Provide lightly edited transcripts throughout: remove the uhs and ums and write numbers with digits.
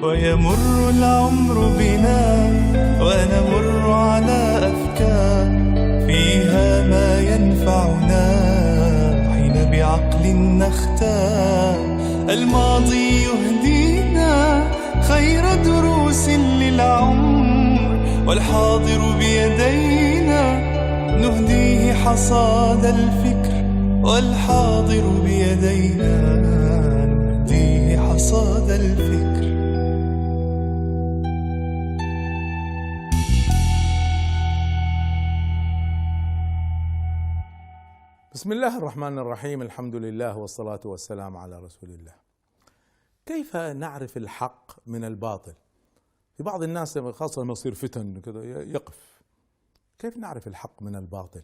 ويمر العمر بنا ونمر على أفكار فيها ما ينفعنا حين بعقل نختار. الماضي يهدينا خير دروس للعمر، والحاضر بيدينا نهديه حصاد الفكر، والحاضر بيدينا نهديه حصاد الفكر. بسم الله الرحمن الرحيم، الحمد لله والصلاة والسلام على رسول الله. كيف نعرف الحق من الباطل؟ في بعض الناس خاصة لما يصير فتن كذا يقف، كيف نعرف الحق من الباطل؟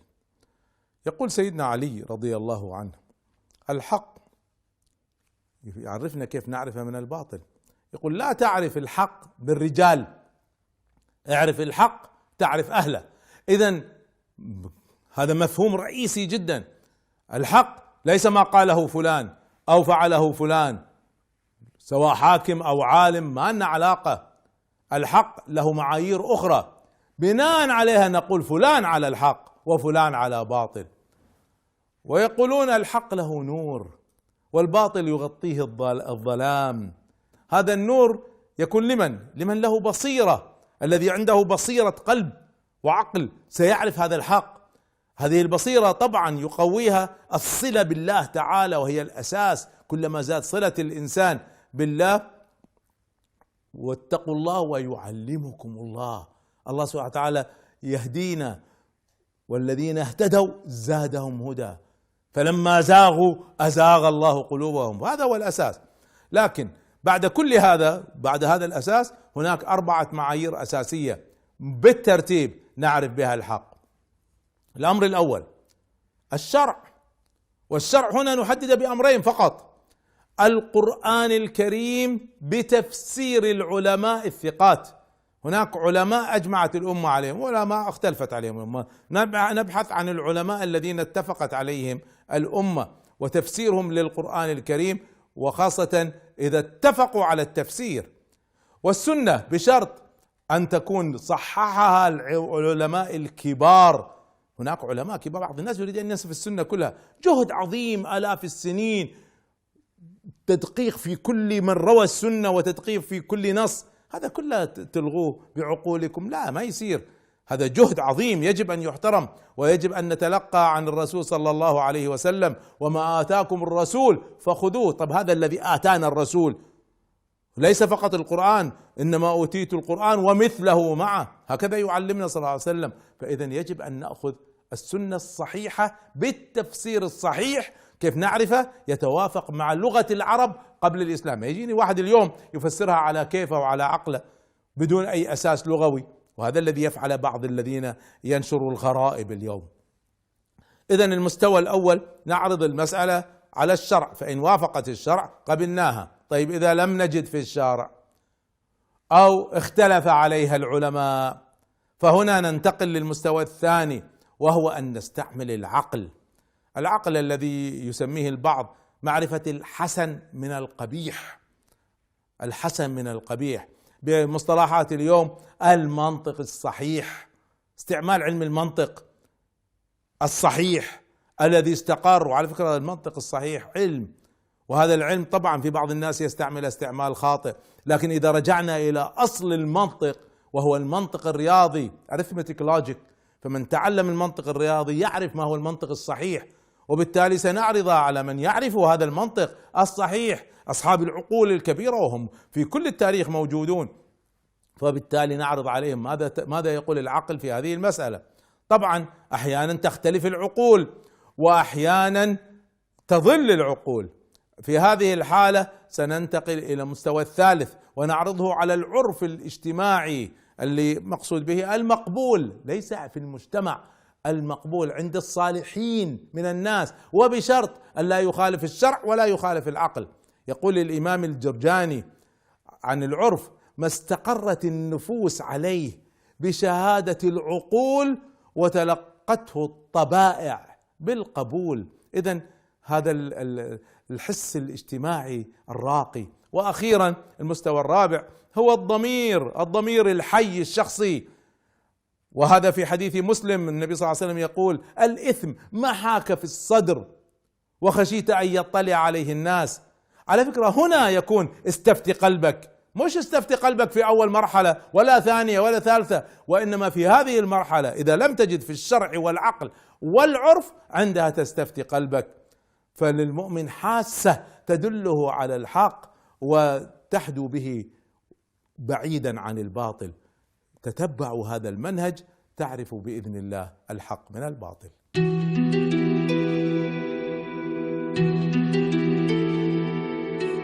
يقول سيدنا علي رضي الله عنه: الحق يعرفنا كيف نعرفه من الباطل. يقول: لا تعرف الحق بالرجال، اعرف الحق تعرف أهله. إذن هذا مفهوم رئيسي جدا. الحق ليس ما قاله فلان أو فعله فلان، سواء حاكم أو عالم، ما لنا علاقة. الحق له معايير أخرى بناء عليها نقول فلان على الحق وفلان على باطل. ويقولون الحق له نور والباطل يغطيه الظلام. هذا النور يكون لمن له بصيرة، الذي عنده بصيرة قلب وعقل سيعرف هذا الحق. هذه البصيرة طبعا يقويها الصلة بالله تعالى، وهي الأساس. كلما زاد صلة الإنسان بالله، واتقوا الله ويعلمكم الله. الله سبحانه وتعالى يهدينا، والذين اهتدوا زادهم هدى، فلما زاغوا أزاغ الله قلوبهم. وهذا هو الأساس. لكن بعد كل هذا، بعد هذا الأساس، هناك 4 معايير أساسية بالترتيب نعرف بها الحق. الأمر الأول الشرع، والشرع هنا نحدد بأمرين فقط: القرآن الكريم بتفسير العلماء الثقات. هناك علماء أجمعت الأمة عليهم وعلماء اختلفت عليهم الأمة، نبحث عن العلماء الذين اتفقت عليهم الأمة وتفسيرهم للقرآن الكريم، وخاصة إذا اتفقوا على التفسير. والسنة بشرط أن تكون صححها العلماء الكبار. هناك علماء كبار، بعض الناس يريد أن ينسف السنة كلها، جهد عظيم آلاف السنين، تدقيق في كل من روى السنة وتدقيق في كل نص، هذا كله تلغوه بعقولكم. لا، ما يصير. هذا جهد عظيم يجب أن يحترم، ويجب أن نتلقى عن الرسول صلى الله عليه وسلم: وما آتاكم الرسول فخذوه. طب هذا الذي آتانا الرسول ليس فقط القرآن، إنما أوتيت القرآن ومثله معه، هكذا يعلمنا صلى الله عليه وسلم. فإذا يجب أن نأخذ السنة الصحيحة بالتفسير الصحيح. كيف نعرفه؟ يتوافق مع لغة العرب قبل الإسلام. يجيني واحد اليوم يفسرها على كيفه وعلى عقله بدون أي أساس لغوي، وهذا الذي يفعل بعض الذين ينشروا الغرائب اليوم. إذن المستوى الأول نعرض المسألة على الشرع، فإن وافقت الشرع قبلناها. طيب إذا لم نجد في الشرع أو اختلف عليها العلماء، فهنا ننتقل للمستوى الثاني، وهو أن نستعمل العقل. العقل الذي يسميه البعض معرفة الحسن من القبيح. الحسن من القبيح بمصطلحات اليوم: المنطق الصحيح، استعمال علم المنطق الصحيح الذي استقر. وعلى فكرة المنطق الصحيح علم، وهذا العلم طبعا في بعض الناس يستعمل استعمال خاطئ، لكن إذا رجعنا إلى أصل المنطق وهو المنطق الرياضي، arithmetic logic، فمن تعلم المنطق الرياضي يعرف ما هو المنطق الصحيح، وبالتالي سنعرض على من يعرف هذا المنطق الصحيح، أصحاب العقول الكبيرة، وهم في كل التاريخ موجودون. فبالتالي نعرض عليهم ماذا يقول العقل في هذه المسألة. طبعا أحيانا تختلف العقول وأحيانا تظل العقول. في هذه الحالة سننتقل إلى المستوى الثالث، ونعرضه على العرف الاجتماعي اللي مقصود به المقبول، ليس في المجتمع، المقبول عند الصالحين من الناس، وبشرط أن لا يخالف الشرع ولا يخالف العقل. يقول الإمام الجرجاني عن العرف: ما استقرت النفوس عليه بشهادة العقول وتلقته الطبائع بالقبول. إذن هذا الحس الاجتماعي الراقي. وأخيرا المستوى الرابع هو الضمير الحي الشخصي، وهذا في حديث مسلم النبي صلى الله عليه وسلم يقول: الإثم ما حاك في الصدر وخشيت أن يطلع عليه الناس. على فكرة هنا يكون استفتي قلبك، مش استفتي قلبك في أول مرحلة ولا ثانية ولا ثالثة، وإنما في هذه المرحلة إذا لم تجد في الشرع والعقل والعرف عندها تستفتي قلبك. فللمؤمن حاسة تدله على الحق وتحدو به بعيدا عن الباطل. تتبعوا هذا المنهج تعرفوا بإذن الله الحق من الباطل.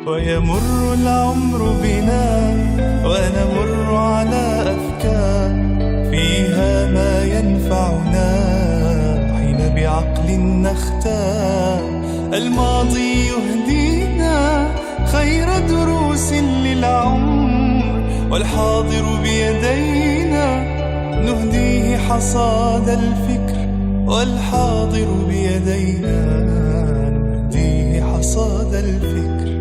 ويمر العمر بنا ونمر على أفكار فيها ما ينفعنا حين بعقل نختار. الماضي يهدينا خير دروس للعمر، والحاضر بيدينا نهديه حصاد الفكر، والحاضر بيدينا نهديه حصاد الفكر.